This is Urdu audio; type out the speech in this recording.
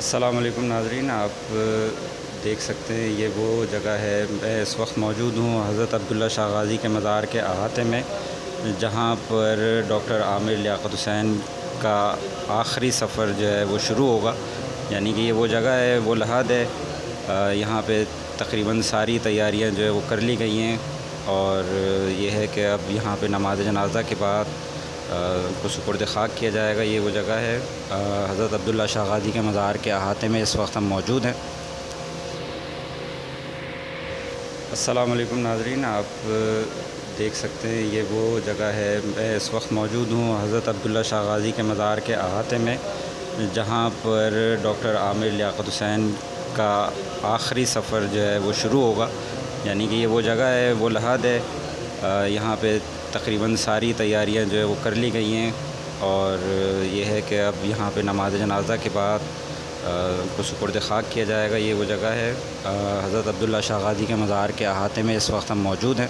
السلام علیکم ناظرین، آپ دیکھ سکتے ہیں یہ وہ جگہ ہے۔ میں اس وقت موجود ہوں حضرت عبداللہ شاہ غازی کے مزار کے احاطے میں، جہاں پر ڈاکٹر عامر لیاقت حسین کا آخری سفر جو ہے وہ شروع ہوگا۔ یعنی کہ یہ وہ جگہ ہے، وہ لحد ہے۔ یہاں پہ تقریباً ساری تیاریاں جو ہے وہ کر لی گئی ہیں، اور یہ ہے کہ اب یہاں پہ نماز جنازہ کے بعد کو سپرد خاک کیا جائے گا۔ یہ وہ جگہ ہے، حضرت عبداللہ شاہ غازی کے مزار کے احاطے میں اس وقت ہم موجود ہیں۔ السلام علیکم ناظرین، آپ دیکھ سکتے ہیں یہ وہ جگہ ہے۔ میں اس وقت موجود ہوں حضرت عبداللہ شاہ غازی کے مزار کے احاطے میں، جہاں پر ڈاکٹر عامر لیاقت حسین کا آخری سفر جو ہے وہ شروع ہوگا۔ یعنی کہ یہ وہ جگہ ہے، وہ لحد ہے۔ یہاں پہ تقریباً ساری تیاریاں جو ہے وہ کر لی گئی ہیں، اور یہ ہے کہ اب یہاں پہ نماز جنازہ کے بعد کو سپرد خاک کیا جائے گا۔ یہ وہ جگہ ہے، حضرت عبداللہ شاہ غازی کے مزار کے احاطے میں اس وقت ہم موجود ہیں۔